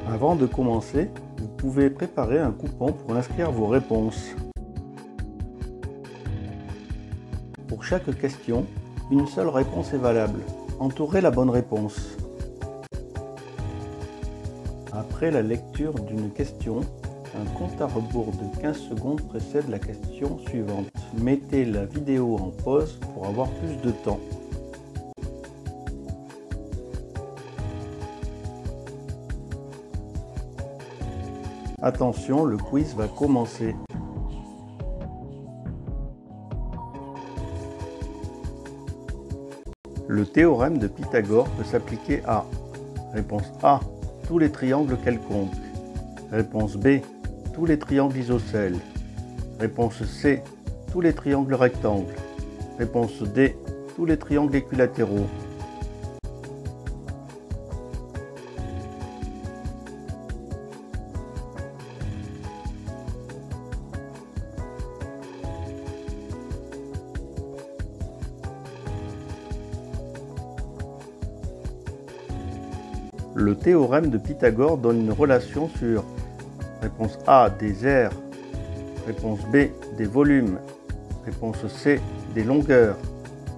Avant de commencer, vous pouvez préparer un coupon pour inscrire vos réponses. Pour chaque question, une seule réponse est valable. Entourez la bonne réponse. Après la lecture d'une question, un compte à rebours de 15 secondes précède la question suivante. Mettez la vidéo en pause pour avoir plus de temps. Attention, le quiz va commencer. Le théorème de Pythagore peut s'appliquer à: réponse A, tous les triangles quelconques. Réponse B, tous les triangles isocèles. Réponse C, tous les triangles rectangles. Réponse D, tous les triangles équilatéraux. Le théorème de Pythagore donne une relation sur: réponse A, des aires. Réponse B, des volumes. Réponse C, des longueurs.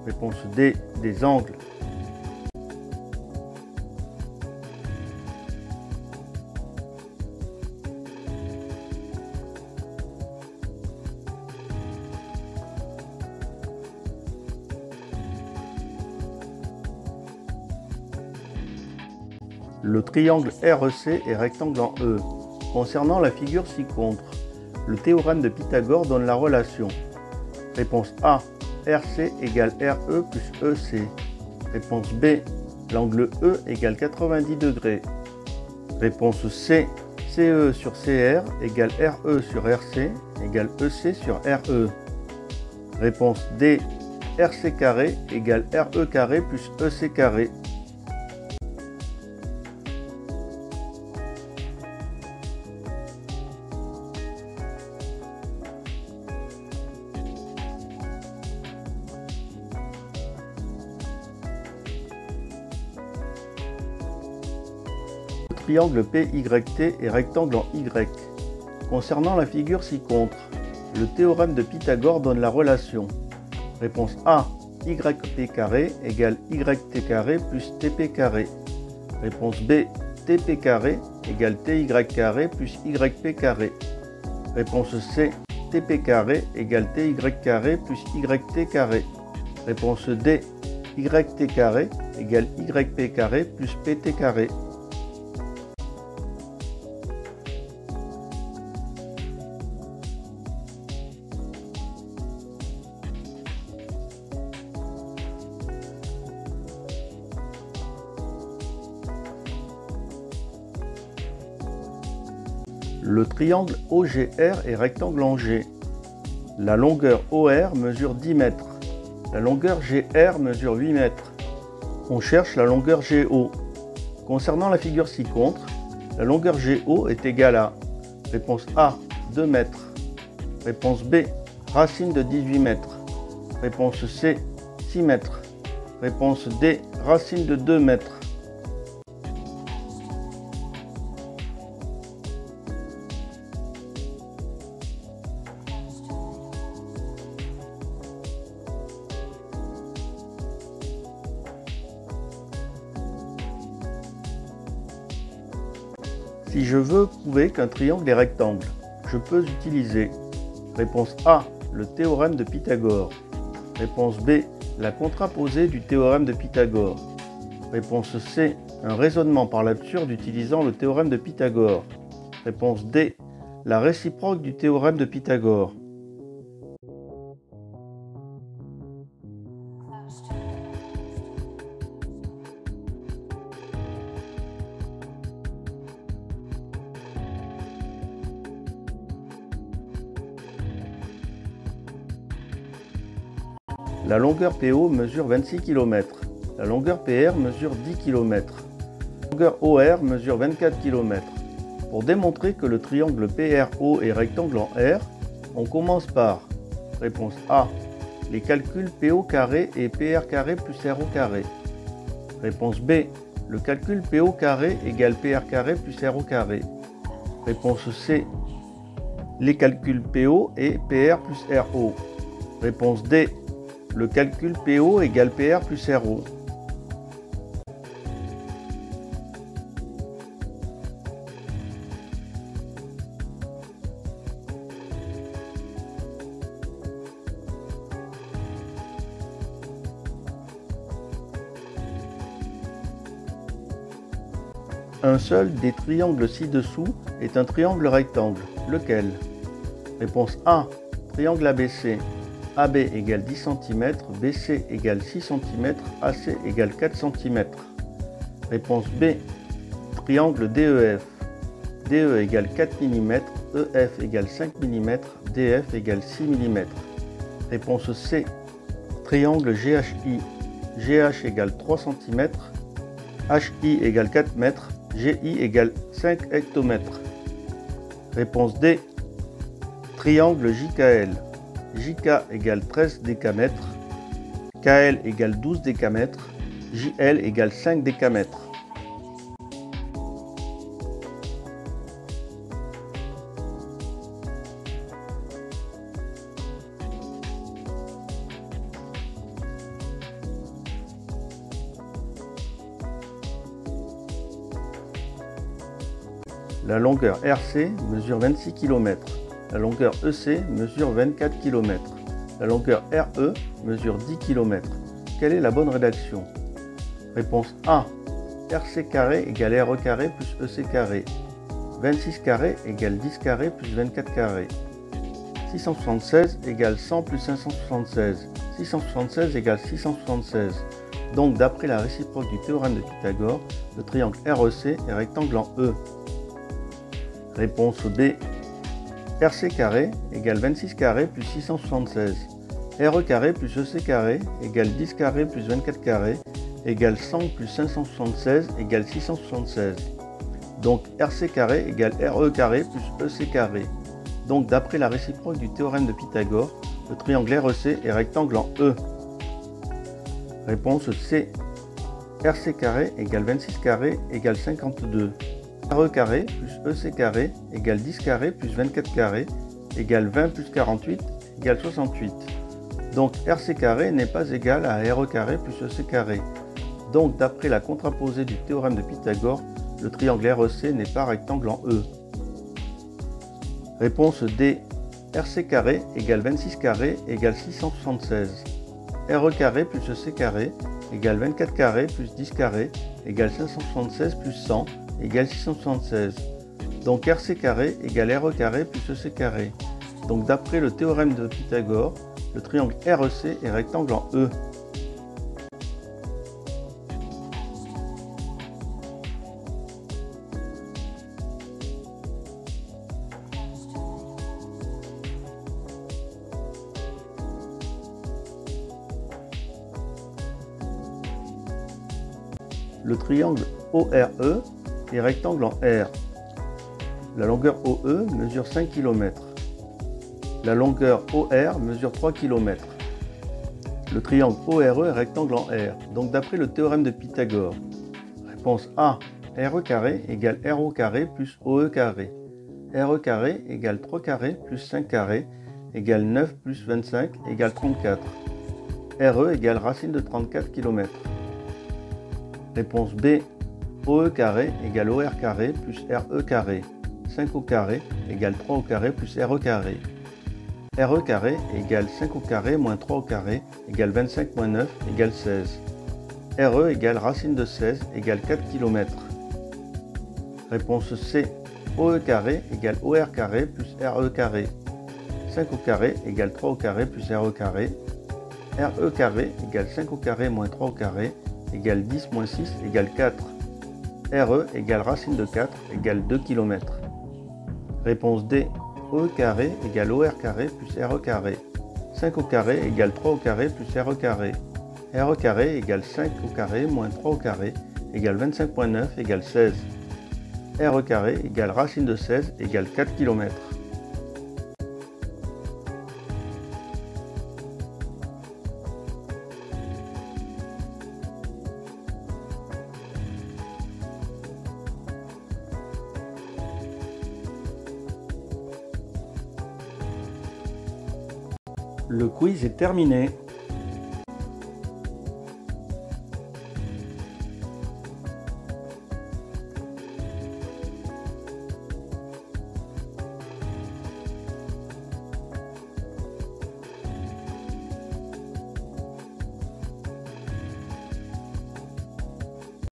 Réponse D, des angles. Le triangle REC est rectangle en E. Concernant la figure ci-contre, le théorème de Pythagore donne la relation. Réponse A, RC égale RE plus EC. Réponse B, l'angle E égale 90 degrés. Réponse C, CE sur CR égale RE sur RC égale EC sur RE. Réponse D, RC carré égale RE carré plus EC carré. Triangle PYT est rectangle en Y. Concernant la figure ci-contre, le théorème de Pythagore donne la relation. Réponse A, YP carré égale YT carré plus TP carré. Réponse B, TP carré égale TY carré plus YP carré. Réponse C, TP carré égale TY carré plus YT carré. Réponse D, YT carré égale YP carré plus PT carré. Le triangle OGR est rectangle en G. La longueur OR mesure 10 mètres. La longueur GR mesure 8 mètres. On cherche la longueur GO. Concernant la figure ci-contre, la longueur GO est égale à: réponse A, 2 mètres. Réponse B, racine de 18 mètres. Réponse C, 6 mètres. Réponse D, racine de 2 mètres. Si je veux prouver qu'un triangle est rectangle, je peux utiliser: réponse A, le théorème de Pythagore. Réponse B, la contraposée du théorème de Pythagore. Réponse C, un raisonnement par l'absurde utilisant le théorème de Pythagore. Réponse D, la réciproque du théorème de Pythagore. La longueur PO mesure 26 km. La longueur PR mesure 10 km. La longueur OR mesure 24 km. Pour démontrer que le triangle PRO est rectangle en R, on commence par: réponse A, les calculs PO carré et PR carré plus RO carré. Réponse B. Le calcul PO carré égale PR carré plus RO carré. Réponse C. Les calculs PO et PR plus RO. Réponse D. Le calcul PO égale PR plus RO. Un seul des triangles ci-dessous est un triangle rectangle. Lequel? Réponse A. Triangle ABC. AB égale 10 cm, BC égale 6 cm, AC égale 4 cm. Réponse B. Triangle DEF. DE égale 4 mm, EF égale 5 mm, DF égale 6 mm. Réponse C. Triangle GHI. GH égale 3 cm, HI égale 4 m, GI égale 5 hectomètres. Réponse D. Triangle JKL. JK égale 13 décamètres, KL égale 12 décamètres, JL égale 5 décamètres. La longueur RC mesure 26 km. La longueur EC mesure 24 km. La longueur RE mesure 10 km. Quelle est la bonne rédaction? Réponse A. RC carré égale RE carré plus EC carré. 26 carré égale 10 carré plus 24 carré. 676 égale 100 plus 576. 676 égale 676. Donc d'après la réciproque du théorème de Pythagore, le triangle REC est rectangle en E. Réponse B. RC carré égale 26 carré plus 676. RE carré plus EC carré égale 10 carré plus 24 carré égale 100 plus 576 égale 676. Donc RC carré égale RE carré plus EC carré. Donc d'après la réciproque du théorème de Pythagore, le triangle REC est rectangle en E. Réponse C. RC carré égale 26 carré égale 52. RE carré plus EC carré égale 10 carré plus 24 carré égale 20 plus 48 égale 68. Donc RC carré n'est pas égal à RE carré plus EC carré. Donc d'après la contraposée du théorème de Pythagore, le triangle REC n'est pas rectangle en E. Réponse D. RC carré égale 26 carré égale 676. RE carré plus EC carré égale 24 carré plus 10 carré égale 576 plus 100 égale 676. Donc RC carré égale RE carré plus EC carré. Donc d'après le théorème de Pythagore, le triangle REC est rectangle en E. Le triangle ORE est rectangle en R. La longueur OE mesure 5 km. La longueur OR mesure 3 km. Le triangle ORE est rectangle en R. Donc d'après le théorème de Pythagore. Réponse A. RE carré égale RO carré plus OE carré. RE carré égale 3 carré plus 5 carré égale 9 plus 25 égale 34. RE égale racine de 34 km. Réponse B. OE carré égale OR carré plus RE carré. 5 au carré égale 3 au carré plus RE carré. RE carré égale 5 au carré moins 3 au carré égale 25 moins 9 égale 16. RE égale racine de 16 égale 4 km. Réponse C. OE carré égale OR carré plus RE carré. 5 au carré égale 3 au carré plus RE carré. RE carré égale 5 au carré moins 3 au carré égale 10 moins 6 égale 4. RE égale racine de 4 égale 2 km. Réponse D. OE carré égale OR carré plus RE carré. 5 au carré égale 3 au carré plus RE carré. RE carré égale 5 au carré moins 3 au carré égale 25.9 égale 16. RE carré égale racine de 16 égale 4 km. Le quiz est terminé.